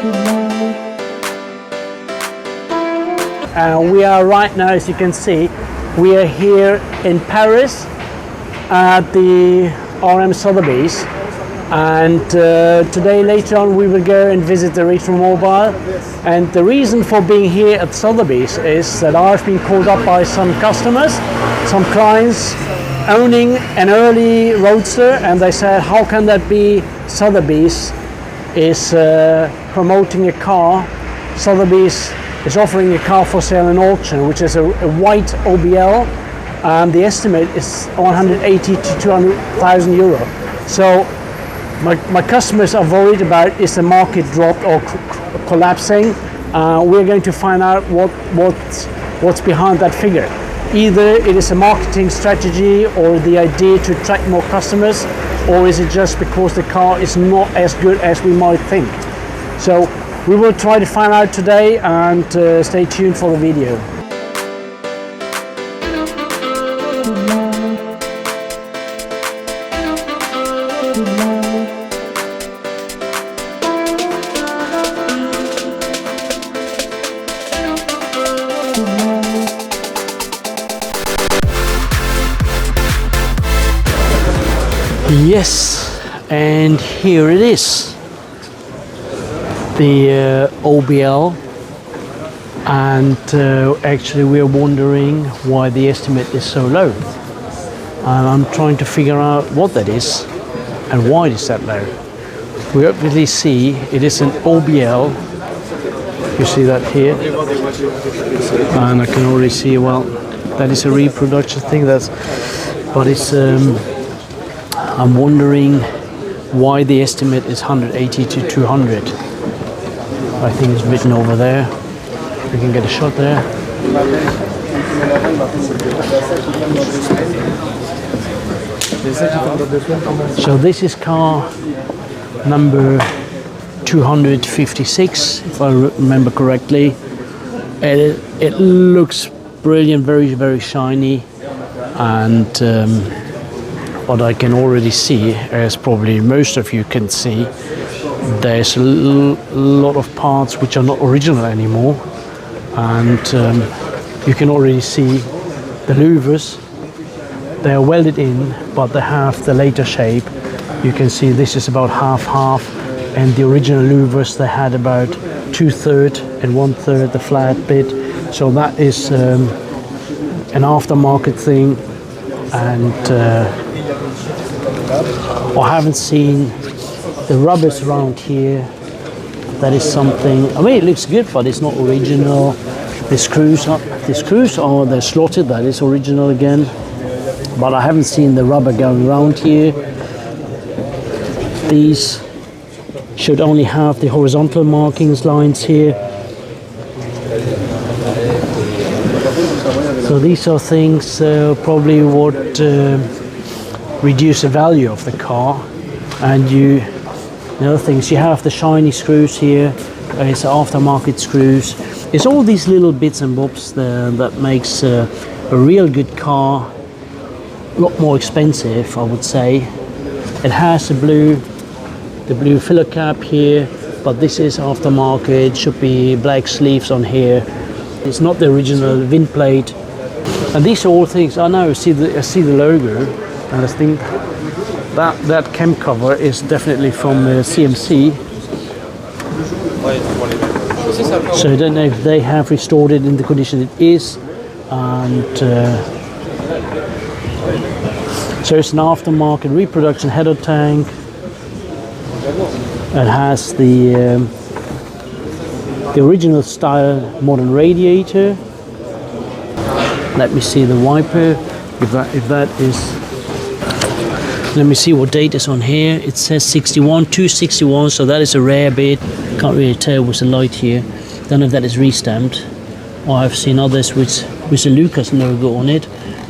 We are right now, as you can see, we are here in Paris at the RM Sotheby's, and today later on we will go and visit the Retromobile. And the reason for being here at Sotheby's is that I've been called up by some customers, some clients owning an early Roadster, and they said, how can that be? Sotheby's is promoting a car. Sotheby's is offering a car for sale in auction, which is a white OBL, and the estimate is 180 to 200,000 euro. So my customers are worried about, is the market dropped or collapsing? We're going to find out what's behind that figure. Either it is a marketing strategy or the idea to attract more customers, or is it just because the car is not as good as we might think? So we will try to find out today, and stay tuned for the video. Yes, and here it is, the OBL, and actually we are wondering why the estimate is so low, and I'm trying to figure out what that is and why it is that low. We obviously see it is an OBL, you see that here, and I can already see, well, that is a reproduction thing, but it's I'm wondering why the estimate is 180 to 200. I think it's written over there. We can get a shot there. So this is car number 256, if I remember correctly. It looks brilliant, very, very shiny, and what I can already see, as probably most of you can see, there's a lot of parts which are not original anymore, and you can already see the louvers. They are welded in, but they have the later shape. You can see this is about half, and the original louvers, they had about 2/3 and 1/3 the flat bit. So that is an aftermarket thing, and I haven't seen the rubbers around here. That is something, I mean, it looks good, but it's not original. The screws are they're slotted, that is original again, but I haven't seen the rubber going around here. These should only have the horizontal markings lines here. So these are things probably what reduce the value of the car. And the other things, you have the shiny screws here, it's aftermarket screws. It's all these little bits and bobs that makes a real good car a lot more expensive, I would say. It has the blue filler cap here, but this is aftermarket, should be black sleeves on here. It's not the original wind plate. And these are all things, I know, I see the logo, and I think that cam cover is definitely from CMC. So I don't know if they have restored it in the condition it is. And so it's an aftermarket reproduction header tank. It has the original style modern radiator. Let me see the wiper, if that is. Let me see what date is on here. It says 61, 261, so that is a rare bit. Can't really tell with the light here. Don't know if that is re-stamped. Or I've seen others with the Lucas logo on it.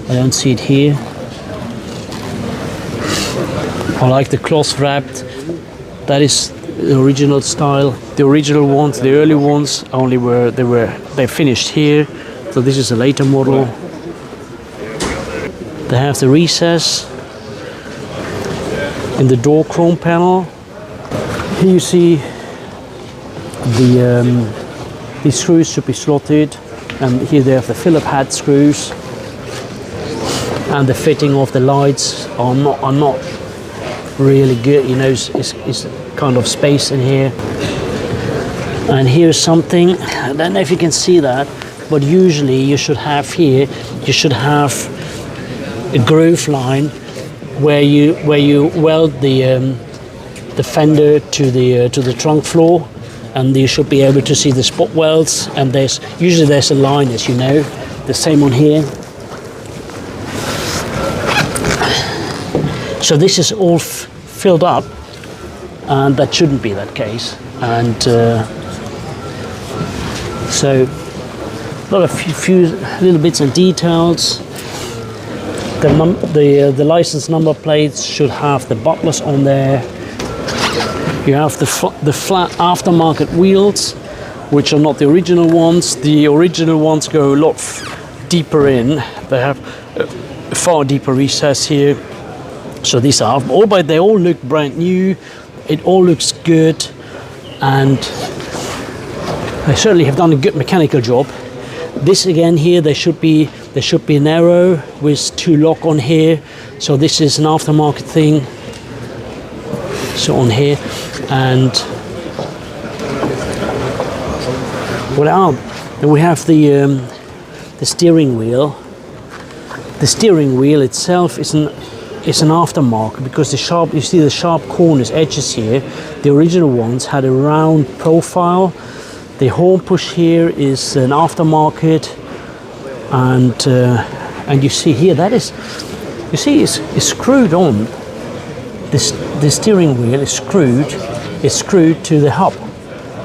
I don't see it here. I like the cloth wrapped. That is the original style. The original ones, the early ones, they finished here. So this is a later model. They have the recess in the door chrome panel. Here you see these screws should be slotted, and here they have the Phillip head screws, and the fitting of the lights are not really good. You know, it's kind of space in here. And here's something, I don't know if you can see that, but usually you should have here, you should have a groove line where you weld the fender to the trunk floor, and you should be able to see the spot welds. And usually there's a line, as you know, the same on here. So this is all filled up, and that shouldn't be that case. And so a lot of few little bits and details. The license number plates should have the butlers on there. You have the flat aftermarket wheels, which are not the original ones. The original ones go a lot deeper in. They have a far deeper recess here. So these are all, but they all look brand new. It all looks good, and they certainly have done a good mechanical job. This again here, there should be an arrow with 2 lock on here. So this is an aftermarket thing. So on here, and then we have the steering wheel. The steering wheel itself is an aftermarket, because you see the sharp corners, edges here. The original ones had a round profile. The horn push here is an aftermarket, and you see here it's screwed on. The steering wheel is screwed to the hub,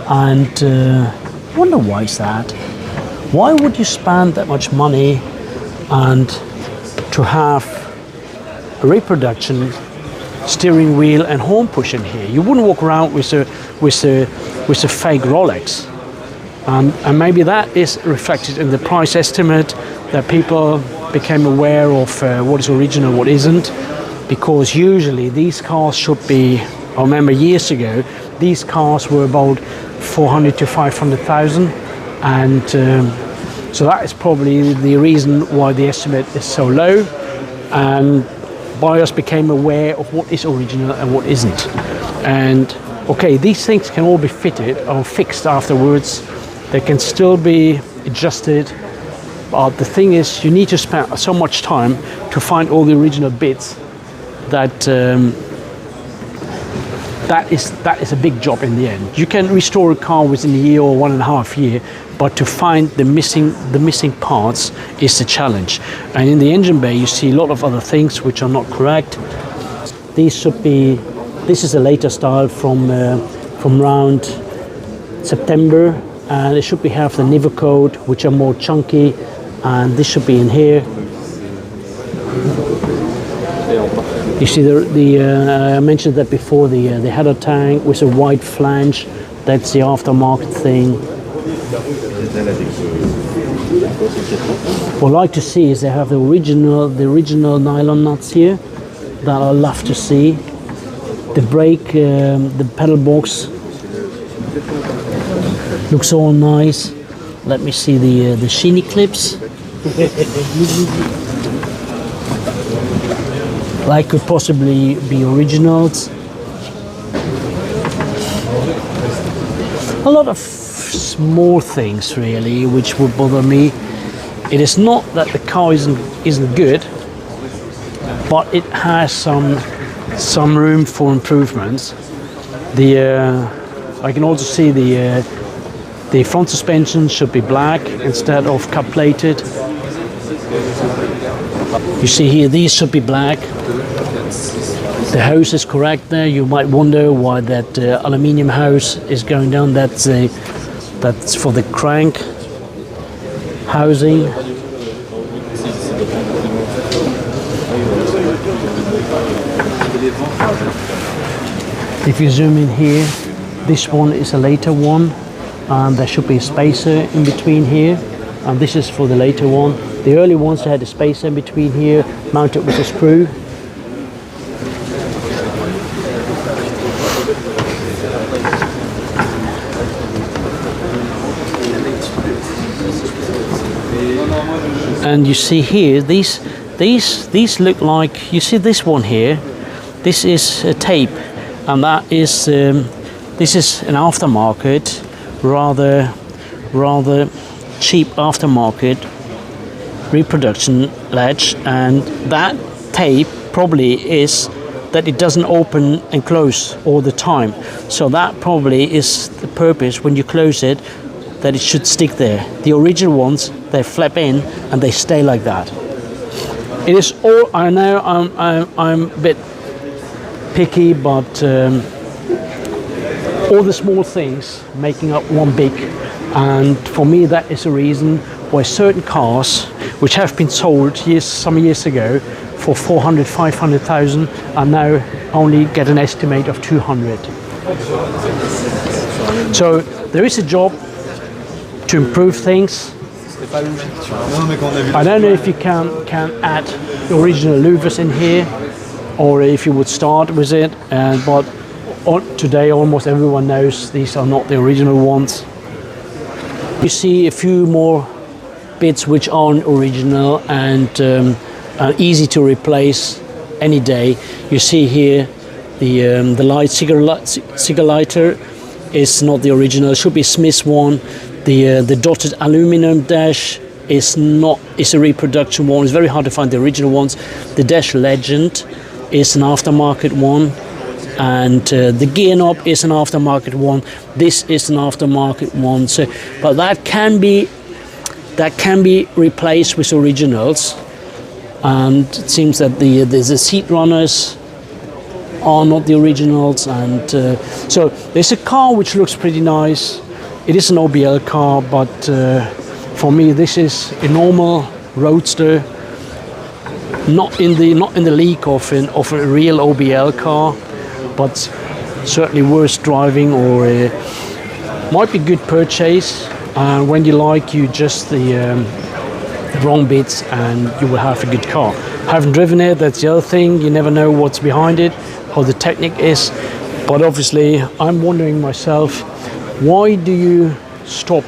and I wonder why is that. Why would you spend that much money and to have a reproduction steering wheel and horn push in here? You wouldn't walk around with a fake Rolex, and maybe that is reflected in the price estimate, that people became aware of what is original, what isn't. Because usually these cars should be, I remember years ago, these cars were about 400 to 500,000, and so that is probably the reason why the estimate is so low, and buyers became aware of what is original and what isn't. And okay, these things can all be fitted or fixed afterwards. They can still be adjusted, but the thing is, you need to spend so much time to find all the original bits. That is a big job in the end. You can restore a car within a year or 1.5 years, but to find the missing parts is the challenge. And in the engine bay, you see a lot of other things which are not correct. This is a later style from around September, and it should have the Niver code, which are more chunky, and this should be in here. You see I mentioned that before, the header tank with a white flange. That's the aftermarket thing. What I like to see is they have the original nylon nuts here that I love to see. The brake, the pedal box looks all nice. Let me see the sheeny clips. Like could possibly be originals. A lot of small things really which would bother me. It is not that the car isn't good, but it has some room for improvements. I can also see the front suspension should be black instead of cut plated. You see here, these should be black. The hose is correct there. You might wonder why that aluminium hose is going down. That's for the crank housing. If you zoom in here, this one is a later one, and there should be a spacer in between here, and this is for the later one. The early ones had a spacer in between here, mounted with a screw. And you see here, these look like, you see this one here, this is a tape, and that is this is an aftermarket, rather cheap aftermarket reproduction latch, and that tape probably is that it doesn't open and close all the time. So that probably is the purpose when you close it, that it should stick there. The original ones, they flap in and they stay like that. It is all, I know I'm a bit picky, but all the small things making up one big, and for me that is a reason why certain cars which have been sold some years ago for 400, 500,000 and now only get an estimate of 200. So there is a job to improve things. I don't know if you can add the original louvers in here, or if you would start with it, but today almost everyone knows these are not the original ones. You see a few more bits which aren't original and easy to replace any day. You see here the cigar lighter is not the original. It should be Smith's one. The dotted aluminum dash is a reproduction one. It's very hard to find the original ones. The dash legend is an aftermarket one, and the gear knob is an aftermarket one. This is an aftermarket one. So, but that can be replaced with originals. And it seems that the seat runners are not the originals, and so there's a car which looks pretty nice. It is an OBL car, but for me this is a normal Roadster, not in the league of a real OBL car, but certainly worth driving, or might be good purchase. And when you like, you just the wrong bits and you will have a good car. Haven't driven it, that's the other thing. You never know what's behind it, how the technique is. But obviously I'm wondering myself, why do you stop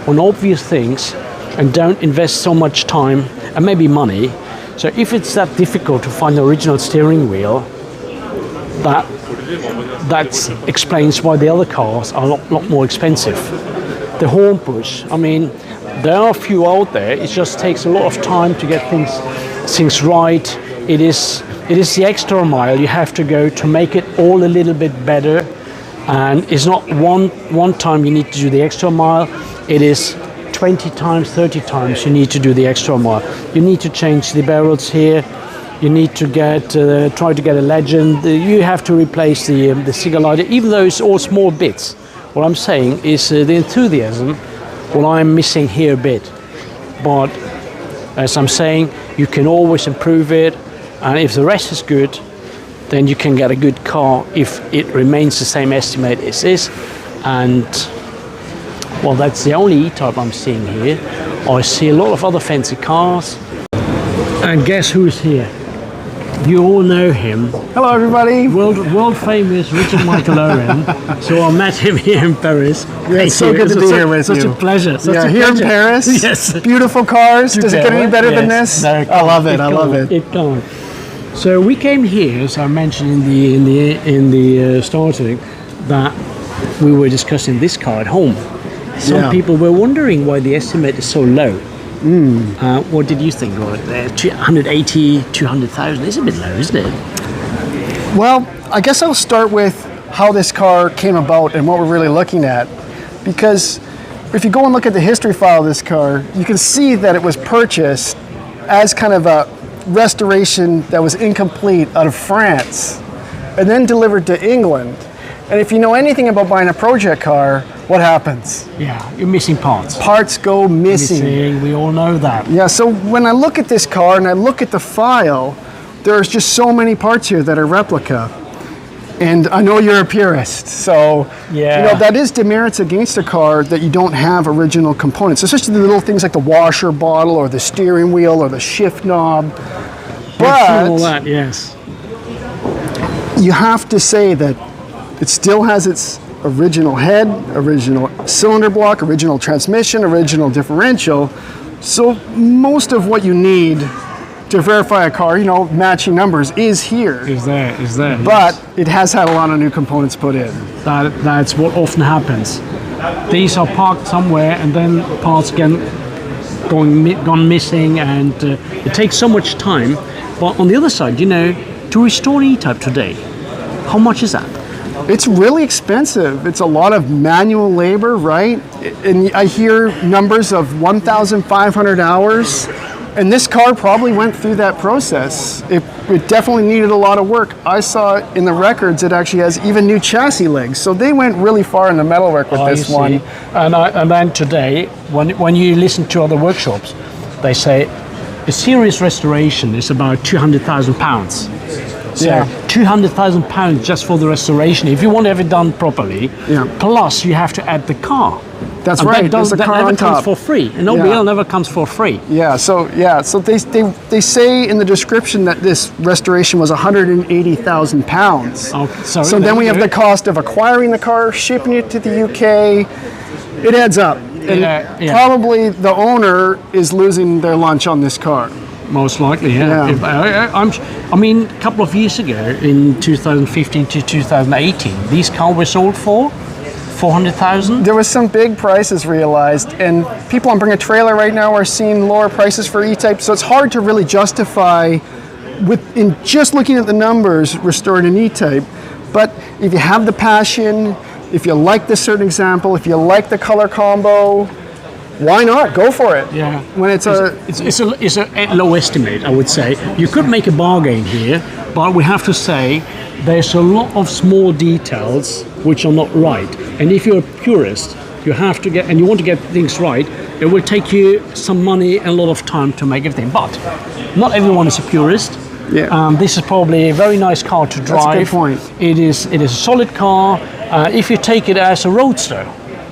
on obvious things and don't invest so much time and maybe money? So if it's that difficult to find the original steering wheel, that explains why the other cars are a lot more expensive. The horn push, I mean, there are a few out there. It just takes a lot of time to get things right. It is the extra mile you have to go to make it all a little bit better. And it's not one time you need to do the extra mile. It is 20 times, 30 times you need to do the extra mile. You need to change the barrels here. You need to try to get a legend. You have to replace the cigar lighter, even though it's all small bits. What I'm saying is the enthusiasm. Well, I'm missing here a bit, but as I'm saying, you can always improve it, and if the rest is good, then you can get a good car if it remains the same estimate as this. And well, that's the only E-Type I'm seeing here. I see a lot of other fancy cars, and guess who's here? You all know him. Hello, everybody. World famous Richard Michael Owen. So I met him here in Paris. It's so good to be here with you. Such a pleasure. Here in Paris. Yes. Beautiful cars. Does it get any better than this? No, I love it. I love it. It can't. So we came here, as I mentioned in the starting, that we were discussing this car at home. Some people were wondering why the estimate is so low. What did you think? 180, 200,000 is a bit low, isn't it? Well, I guess I'll start with how this car came about and what we're really looking at. Because if you go and look at the history file of this car, you can see that it was purchased as kind of a restoration that was incomplete out of France and then delivered to England. And if you know anything about buying a project car, what happens? Yeah, you're missing parts. Parts go missing. We all know that. Yeah, so when I look at this car and I look at the file, there's just so many parts here that are replica. And I know you're a purist, so that is demerits against a car that you don't have original components, especially the little things like the washer bottle or the steering wheel or the shift knob. But all that, yes. You have to say that it still has its original head, original cylinder block, original transmission, original differential, So most of what you need to verify a car, matching numbers, is here. Is there? But it has had a lot of new components put in. That's what often happens. These are parked somewhere, and then parts gone missing, and it takes so much time. But on the other side, to restore E-Type today, how much is that? It's really expensive. It's a lot of manual labor, right? And I hear numbers of 1,500 hours. And this car probably went through that process. It definitely needed a lot of work. I saw in the records it actually has even new chassis legs. So they went really far in the metalwork with this one. And then today, when you listen to other workshops, they say a serious restoration is about £200,000. So £200,000 just for the restoration, if you want to have it done properly. Plus you have to add the car. That's right. That never comes for free, and OBL never comes for free. So they say in the description that this restoration was £180,000. Okay, so then we have the cost of acquiring the car, shipping it to the UK. It adds up, and probably the owner is losing their lunch on this car. Most likely, I mean, a couple of years ago, in 2015 to 2018, these cars were sold for 400,000. There was some big prices realized, and people on Bring a Trailer right now are seeing lower prices for E-Type, so it's hard to really justify in just looking at the numbers restored an E-Type. But if you have the passion, if you like this certain example, if you like the color combo, why not? Go for it. Yeah. When it's a low estimate, I would say. You could make a bargain here, but we have to say there's a lot of small details which are not right. And if you're a purist, you have to you want to get things right, it will take you some money and a lot of time to make everything. But not everyone is a purist. This is probably a very nice car to drive. That's a good point. It is a solid car. If you take it as a Roadster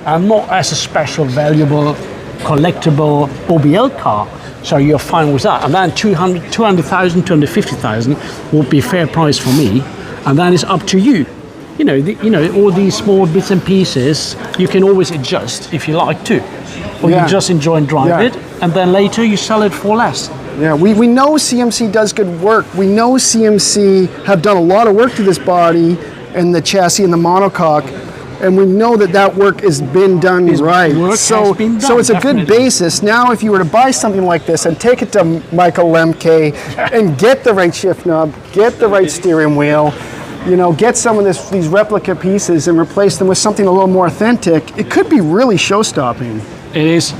and not as a special, valuable, collectible OBL car, so you're fine with that. And then 200,000, 250,000 would be a fair price for me. And then it's up to you. All these small bits and pieces, you can always adjust if you like to. Or you just enjoy and drive it, and then later you sell it for less. Yeah, we know CMC does good work. We know CMC have done a lot of work to this body and the chassis and the monocoque, and we know that work has been done right. So it's a good basis. Now, if you were to buy something like this and take it to Michael Lemke and get the right shift knob, get the right steering wheel, get some of these replica pieces and replace them with something a little more authentic, it could be really show-stopping. It is.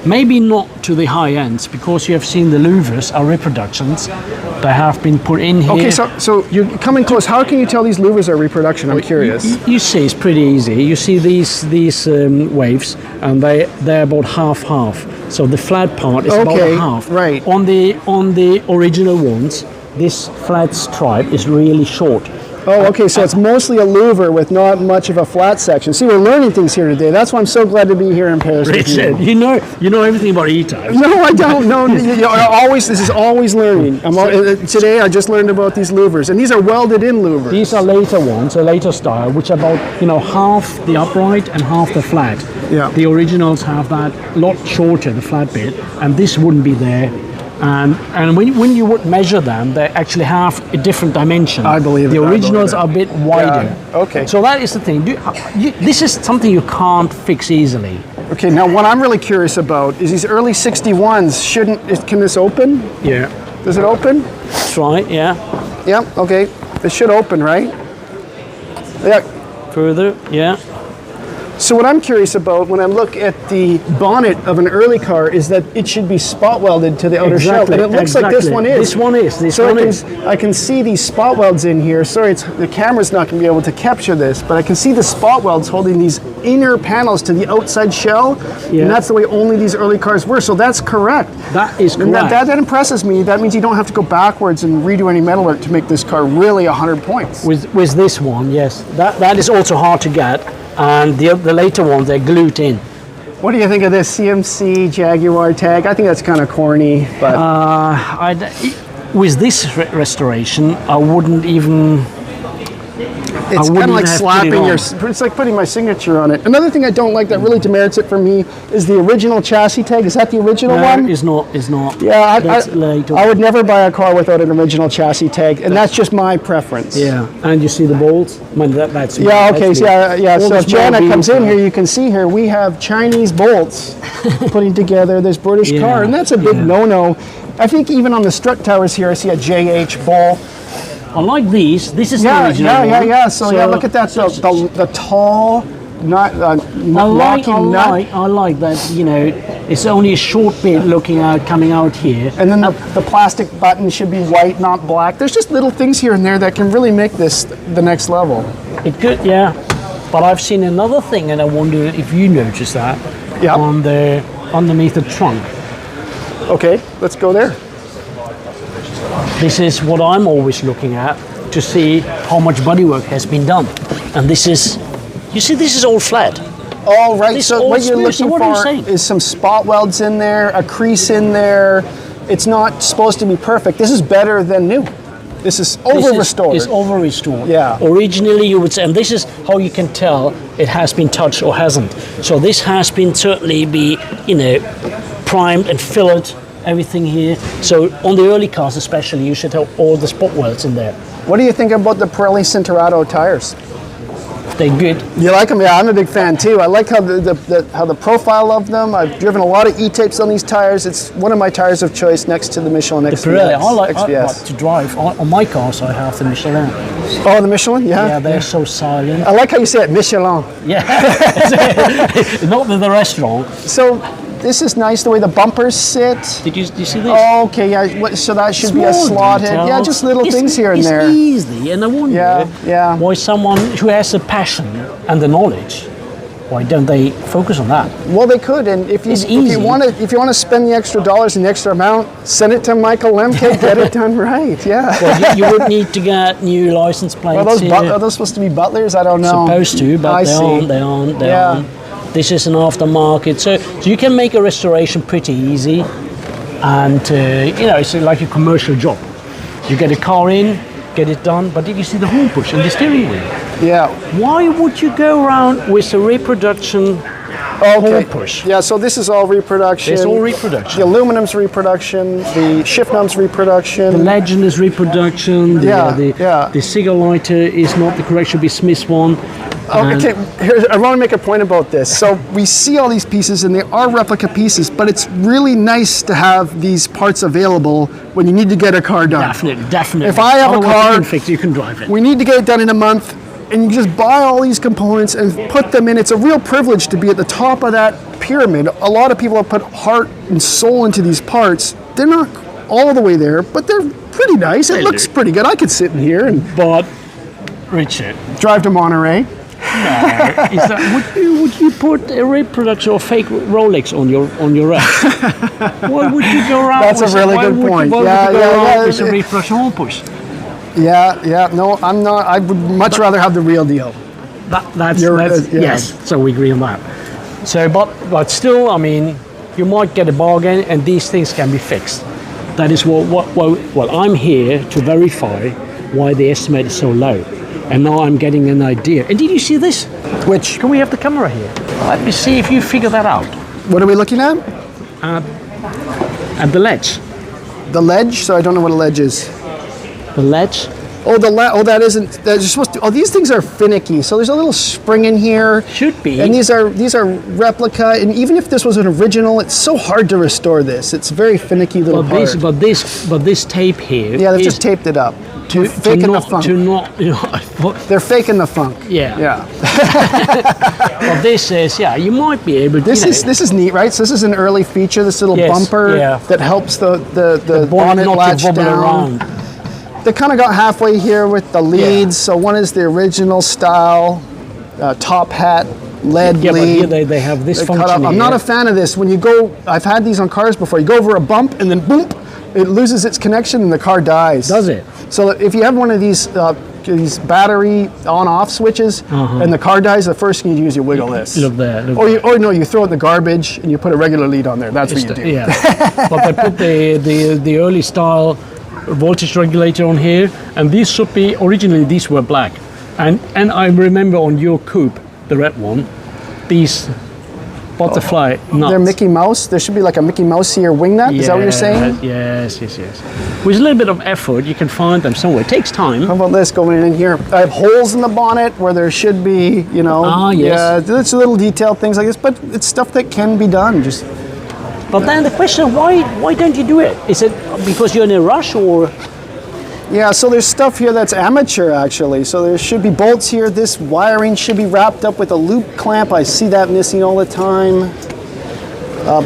Maybe not to the high ends, because you have seen the louvers are reproductions. They have been put in here. Okay, so you're coming close. How can you tell these louvers are reproduction? I'm curious. You see, it's pretty easy. You see these waves, and they're about half. So the flat part is about half. Right. On the original ones, this flat stripe is really short. Oh, okay, so it's mostly a louver with not much of a flat section. See, we're learning things here today. That's why I'm so glad to be here in Paris. Richard, you know everything about E-Type. No, I don't. No, this is always learning. Today I just learned about these louvers, and these are welded-in louvers. There are later ones, a later style, which are about half the upright and half the flat. Yeah. The originals have that lot shorter, the flat bit, and this wouldn't be there. And when you would measure them, they actually have a different dimension. I believe the originals are a bit wider. Yeah. Okay. So that is the thing. This is something you can't fix easily. Okay. Now, what I'm really curious about is these early 61s. Can this open? Yeah. Does it open? That's right. Yeah. Yeah. Okay. It should open, right? Yeah. Further. Yeah. So what I'm curious about when I look at the bonnet of an early car is that it should be spot welded to the outer shell, and it looks like this one is. This one is. I can see these spot welds in here. Sorry, the camera's not going to be able to capture this, but I can see the spot welds holding these inner panels to the outside shell, and that's the way only these early cars were. So that's correct. That is correct. And that impresses me. That means you don't have to go backwards and redo any metalwork to make this car really 100 points. With this one, yes. That is also hard to get. And the later ones, they're glued in. What do you think of this CMC Jaguar tag? I think that's kind of corny, but with this restoration, I wouldn't even. It's kind of like have put it slapping on. it's like putting my signature on it. Another thing I don't like that really demerits it for me is the original chassis tag. Is that the original one? It's not. Yeah, That's later. I would never buy a car without an original chassis tag, and that's just my preference. Yeah, and you see the bolts? I mean, that's Yeah, okay, that's so, me. All so the if Jana small comes in wheels, here, you can see here, we have Chinese bolts putting together this British Yeah, car, and that's a big yeah. no-no. I think even on the strut towers here, I see a JH ball. I like these. This is the Yeah, original one. yeah. So yeah, look at that, the tall, not I like that, you know, it's only a short bit coming out here. and then the plastic button should be white, not black. There's just little things here and there that can really make this the next level. It could, yeah. But I've seen another thing, and I wonder if you noticed that Yeah. underneath the trunk. Okay, let's go there. This is what I'm always looking at to see how much bodywork has been done. And this is, you see, this is all flat. All right, This so all what you're smooth, so looking what are you for saying? is some spot welds in there, a crease in there. It's not supposed to be perfect. This is better than new. This is over-restored. It's over-restored. Yeah. Originally, you would say, and this is how you can tell it has been touched or hasn't. So this has been certainly primed and filleted, everything here. So on the early cars especially, you should have all the spot welds in there. What do you think about the Pirelli Cinturato tires? They're good. You like them? Yeah, I'm a big fan too. I like how the profile of them. I've driven a lot of E-Types on these tires. It's one of my tires of choice next to the Michelin XVS. Pirelli, I like XVS. to drive. On my cars, I have the Michelin. Oh, the Michelin? Yeah. Yeah, they're so silent. I like how you say it, Michelin. Yeah. Not with the restaurant. So this is nice the way the bumpers sit. Did you see this? Oh, okay, yeah. So that should be a Small slotted. details. Yeah, just little things here and it's there. Easy, and I wonder Yeah. why someone who has the passion and the knowledge, why don't they focus on that? Well, they could, and if It's you easy. want to spend the extra dollars and the extra amount, send it to Michael Lemke. Get it done right. Yeah. Well, you would need to get new license plates. Are those supposed to be butlers? I don't know. Supposed to, but I they see. aren't. They aren't. They Yeah. aren't. This is an aftermarket, so you can make a restoration pretty easy, and it's like a commercial job. You get a car in, get it done. But did you see the horn push and the steering wheel? Yeah. Why would you go around with a reproduction horn push? Yeah, so this is all reproduction. It's all reproduction. The aluminum's reproduction, the shift knob's reproduction. The Legend is reproduction. The cigar lighter is not the correct, should be Smith's one. Okay, I want to make a point about this. So we see all these pieces, and they are replica pieces, but it's really nice to have these parts available when you need to get a car done. Definitely. If I have a Otherwise car, you can fix it, you can drive it. we need to get it done in a month, and you just buy all these components and put them in. It's a real privilege to be at the top of that pyramid. A lot of people have put heart and soul into these parts. They're not all the way there, but they're pretty nice. It looks pretty good. I could sit in here and But, Richard, drive to Monterey. would you put a reproduction or fake Rolex on your rack? Why would you go around? That's a with really good point. Why would you go around Yeah. with a reproduction horn push? Yeah. No, I'm not. I would much rather have the real deal. That's yeah. yes. So we agree on that. So, but still, I mean, you might get a bargain, and these things can be fixed. That is what I'm here to verify why the estimate is so low. And now I'm getting an idea. And did you see this? Which? Can we have the camera here? Let me see if you figure that out. What are we looking at? And the ledge. The ledge. So I don't know what a ledge is. The ledge. Oh, that isn't. You're supposed to. Oh, these things are finicky. So there's a little spring in here. Should be. And these are replica. And even if this was an original, it's so hard to restore this. It's very finicky little part. But this tape here. Yeah, they've just taped it up. Faking the funk. They're faking the funk. Yeah. Well, this is you might be able to. This is neat, right? So this is an early feature. This little bumper that helps the bonnet not latch to wobble down. around. They kind of got halfway here with the leads. So one is the original style top hat lead lead. But here they have this function. I'm not a fan of this. When you go, I've had these on cars before. You go over a bump and then boom, it loses its connection and the car dies. Does it? So if you have one of these battery on-off switches and the car dies, the first thing you do is you wiggle this. Look there. You throw it in the garbage and you put a regular lead on there. That's what you do. Yeah. But they put the early style voltage regulator on here, and these should be originally these were black. And I remember on your coupe, the red one, these butterfly nuts. They're Mickey Mouse. There should be like a Mickey Mouse here wing nut. Is that what you're saying? Yes. With a little bit of effort, you can find them somewhere. It takes time. How about this going in here? I have holes in the bonnet where there should be, you know. Ah, yes. Yeah, it's little detailed things like this, but it's stuff that can be done. Just. But then the question, why don't you do it? Is it because you're in a rush or? Yeah, so there's stuff here that's amateur actually. So there should be bolts here. This wiring should be wrapped up with a loop clamp. I see that missing all the time.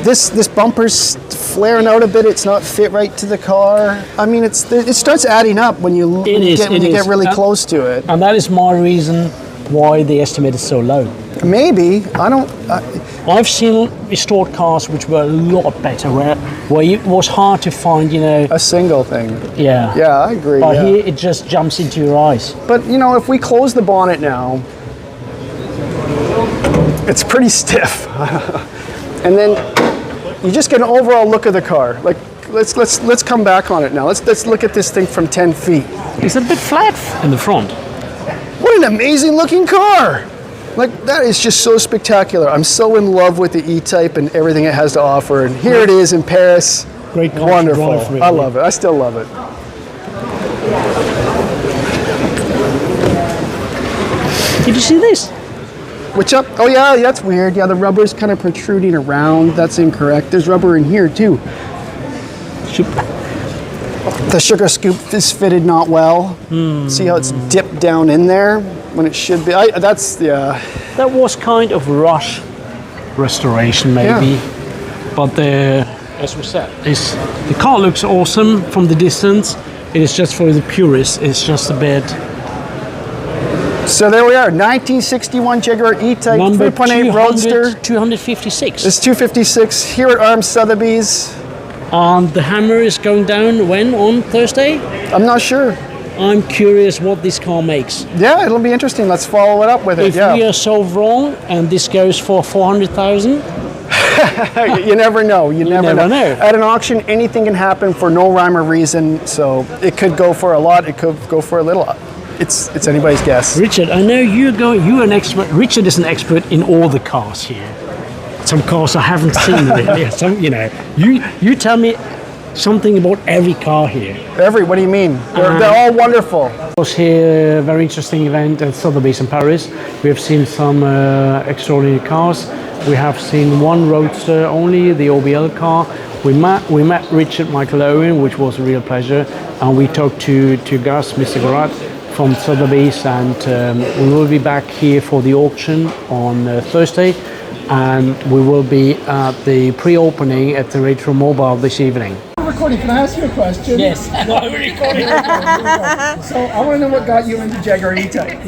This bumper's flaring out a bit. It's not fit right to the car. I mean, it starts adding up when you get really close to it. And that is my reason why the estimate is so low. Maybe I don't. I've seen restored cars which were a lot better, where it was hard to find, you know, a single thing. Yeah. Yeah, I agree. But yeah. here it just jumps into your eyes. But you know, if we close the bonnet now, it's pretty stiff, and then you just get an overall look of the car. Like let's come back on it now. Let's look at this thing from 10 feet. It's a bit flat in the front. What an amazing looking car! Like, that is just so spectacular. I'm so in love with the E-Type and everything it has to offer. And here it is in Paris. Great car. Wonderful. I love it. I still love it. Did you see this? Which up? Oh, yeah, that's weird. Yeah, the rubber's kind of protruding around. That's incorrect. There's rubber in here, too. The sugar scoop is fitted not well. See how it's dipped down in there when it should be? That was kind of rush restoration, maybe. Yeah. But as we said, the car looks awesome from the distance. It is just for the purists. It's just a bit. So there we are, 1961 Jaguar E-Type, 3.8 Roadster. 256. It's 256 here at Arm Sotheby's. And the hammer is going down when? On Thursday? I'm not sure. I'm curious what this car makes. Yeah, it'll be interesting. Let's follow it up with it. If we are so wrong and this goes for 400,000, you never know. You never know. At an auction, anything can happen for no rhyme or reason. So it could go for a lot. It could go for a little. It's anybody's guess. Richard, I know you're an expert. Richard is an expert in all the cars here. Some cars I haven't seen really. Some, you know, you tell me something about every car here. What do you mean? They're all wonderful. I was here, a very interesting event at Sotheby's in Paris. We have seen some extraordinary cars. We have seen one Roadster only, the OBL car. We met Richard Michael Owen, which was a real pleasure. And we talked to Gus, Mr. Garat from Sotheby's, and we will be back here for the auction on Thursday. And we will be at the pre-opening at the Retro Mobile this evening. Recording. Can I ask you a question? Yes, I'm recording. So I want to know what got you into Jaguar E-Type.